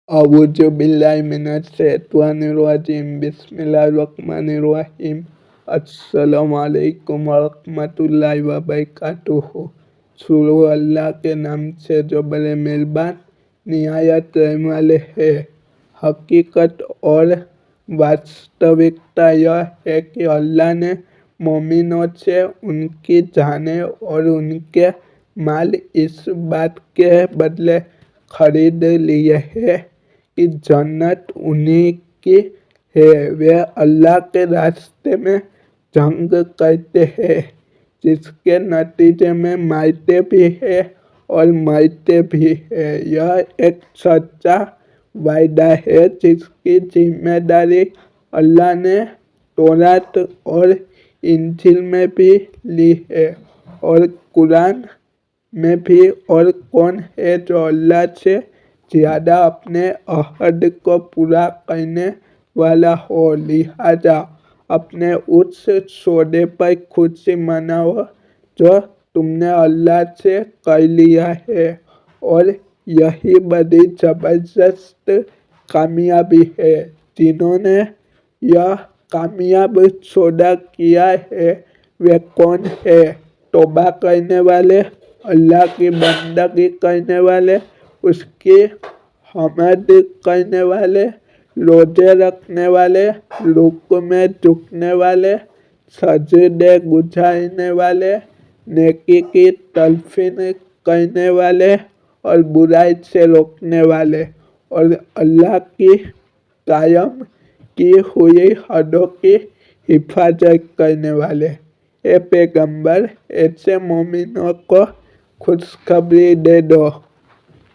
अऊज़ु बिल्लाहि मिनश्शैतानिर्रजीम बिस्मिल्लाहिर्रहमानिर्रहीम अस्सलामु अलैकुम वरहमतुल्लाहि वबरकातुहू। शुरू अल्लाह के नाम से जो बड़े मेहरबान निहायत रहम वाले है। हकीकत और वास्तविकता यह है कि अल्लाह ने मोमिनों से उनकी जानें और उनके माल इस बात के बदले खरीद लिए है कि जन्नत उन्हीं की है। वे अल्लाह के रास्ते में जंग करते हैं, जिसके नतीजे में मारते भी हैं और मरते भी हैं। यह एक सच्चा वायदा है जिसकी जिम्मेदारी अल्लाह ने तौरात और इंजील में भी ली है और कुरान में भी। और कौन है जो अल्लाह से ज़्यादा अपने अहद को पूरा करने वाला हो। लिहाजा अपने उस सौदे पर खुशी मनाओ जो तुमने अल्लाह से कर लिया है, और यही बड़ी ज़बरदस्त कामयाबी है। जिन्होंने यह कामयाब सौदा किया है वे कौन है? तौबा करने वाले, अल्लाह की बंदगी करने वाले, उसकी हमद करने वाले, रोजे रखने वाले, रुकू में झुकने वाले, सजदे गुजारने वाले, नेकी की तलफीन करने वाले और बुराई से रोकने वाले, और अल्लाह की कायम की हुई हदों की हिफाजत करने वाले। ए पैगंबर, ऐसे मोमिनों को खुशखबरी दे दो।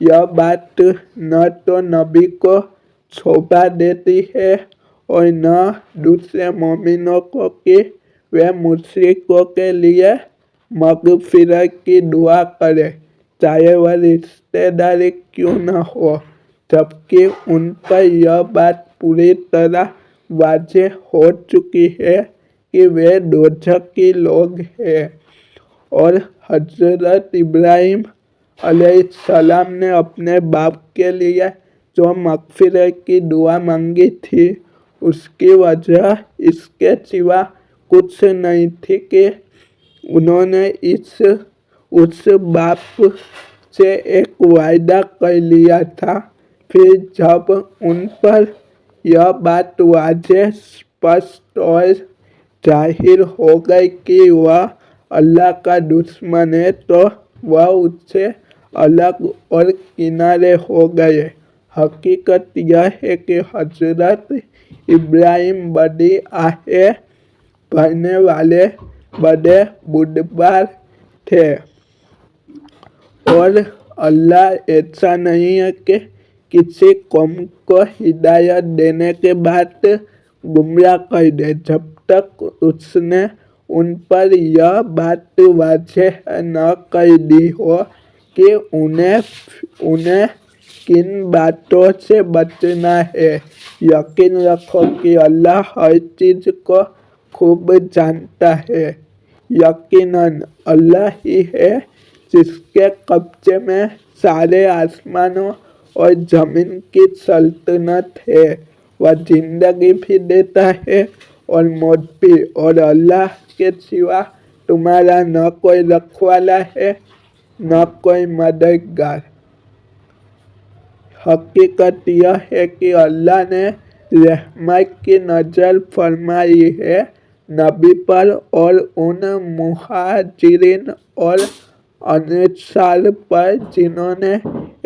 यह बात न तो नबी को शोभा देती है और न दूसरे मोमिनों को कि वे मुश्रिकों के लिए मगफिरत की दुआ करें, चाहे वह रिश्तेदारी क्यों न हो, जबकि उन पर यह बात पूरी तरह वाज़ेह हो चुकी है कि वे दोज़खी लोग हैं। और हज़रत इब्राहिम अलैहिस्सलाम ने अपने बाप के लिए जो मगफिरत की दुआ मांगी थी, उसकी वजह इसके सिवा कुछ नहीं थी कि उन्होंने उस बाप से एक वायदा कर लिया था। फिर जब उन पर यह बात वाज़ेह, स्पष्ट और जाहिर हो गई कि वह अल्लाह का दुश्मन है, तो वह उससे अलग और किनारे हो गए। हकीकत यह है कि हज़रत इब्राहिम बड़ी आहें भरने वाले बड़े बुर्दबार थे, और अल्लाह ऐसा नहीं है कि किसी कौम को हिदायत देने के बाद गुमराह कर दे जब तक उसने उन पर यह बात वाज़ेह न कर दी हो कि उन्हें किन बातों से बचना है। यकीन रखो कि अल्लाह हर चीज़ को खूब जानता है। यकीनन अल्लाह ही है जिसके कब्जे में सारे आसमानों और ज़मीन की सल्तनत है। वह जिंदगी भी देता है और मौत भी, और अल्लाह के सिवा तुम्हारा न कोई रखवाला है न कोई मददगार। हकीकत यह है कि अल्लाह ने रहमत की नज़र फरमाई है नबी पर और उन मुहाजिरीन और अंसार पर जिन्होंने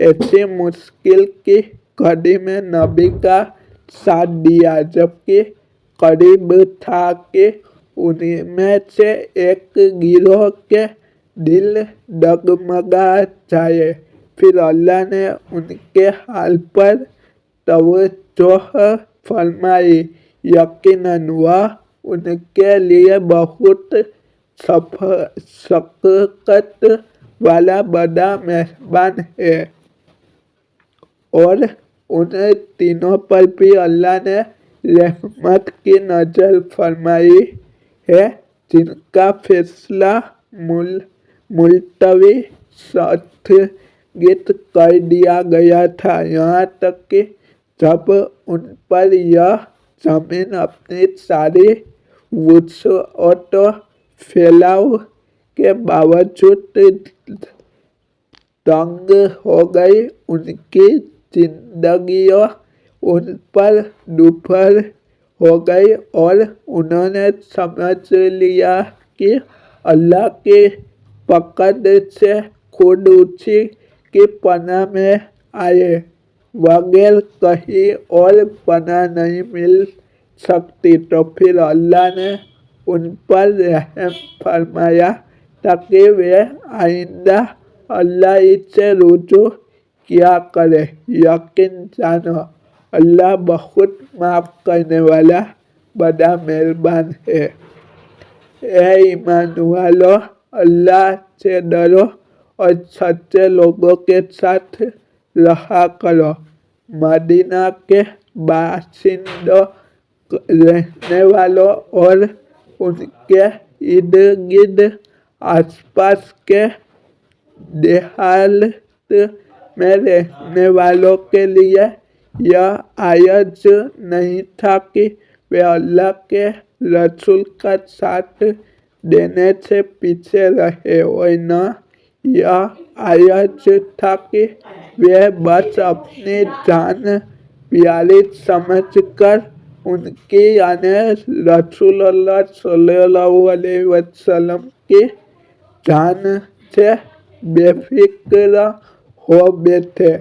ऐसी मुश्किल की घड़ी में नबी का साथ दिया, जबकि करीब था कि उनमें से एक गिरोह के दिल डगमगा जाए। फिर अल्लाह ने उनके हाल पर तवज्जोह फरमाई। यकीनन वह उनके लिए बहुत शफ़क़त वाला बड़ा मेहरबान है। और उन तीनों पर भी अल्लाह ने रहमत की नज़र फरमाई है जिनका फैसला मुलतवी स्थगित कर दिया गया था, यहाँ तक कि जब उन पर यह जमीन अपनी सारी वुसअत फैलाव के बावजूद तंग हो गई। उनकी जिंदगियां उन पर दुर्भर हो गई और उन्होंने समझ लिया कि अल्लाह की पकड़ से खुद उसी की पनाह में आए बगैर कहीं और पनाह नहीं मिल सकती। तो फिर अल्लाह ने उन पर रहम फरमाया ताकि वे आइंदा अल्लाह से रुजू किया करे। यकीन जानो अल्लाह बहुत माफ करने वाला बड़ा मेहरबान है। ए ईमान वालों, अल्लाह से डरो और सच्चे लोगों के साथ रहा करो। मदीना के बाशिंदों, रहने वालों और उनके इर्द गिर्द आसपास के देहात में रहने वालों के लिए यह आयत नहीं था कि वे अल्लाह के रसूल का साथ देने से पीछे रहे, और न यह आयत था कि वे बस अपनी जान प्यारी समझकर उनकी यानी रसूलुल्लाह सल्लल्लाहु अलैहि वसल्लम की जान से बेफिक्र हो बैठे।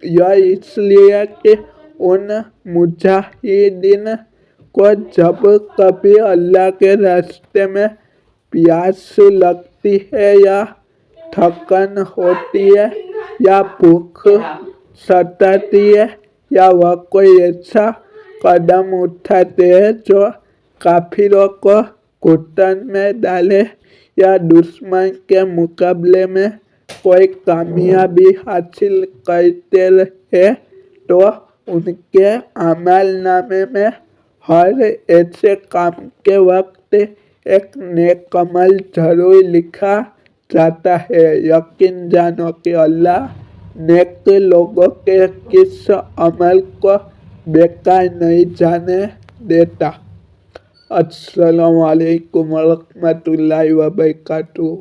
यह इसलिए कि उन मुजाहिदीन को जब कभी अल्लाह के रास्ते में प्यास लगती है या थकन होती है या भूख सताती है या वह कोई ऐसा कदम उठाते हैं जो काफिरों को घुटन में डाले या दुश्मन के मुकाबले में कोई कामयाबी हासिल करते हैं, तो उनके अमल नामे में हर ऐसे काम के वक्त एक नेक अमल जरूर लिखा जाता है। यकीन जानो कि अल्लाह नेक लोगों के किस अमल को बेकार नहीं जाने देता। अस्सलामु अलैकुम वरहमतुल्लाहि वबरकातुहू।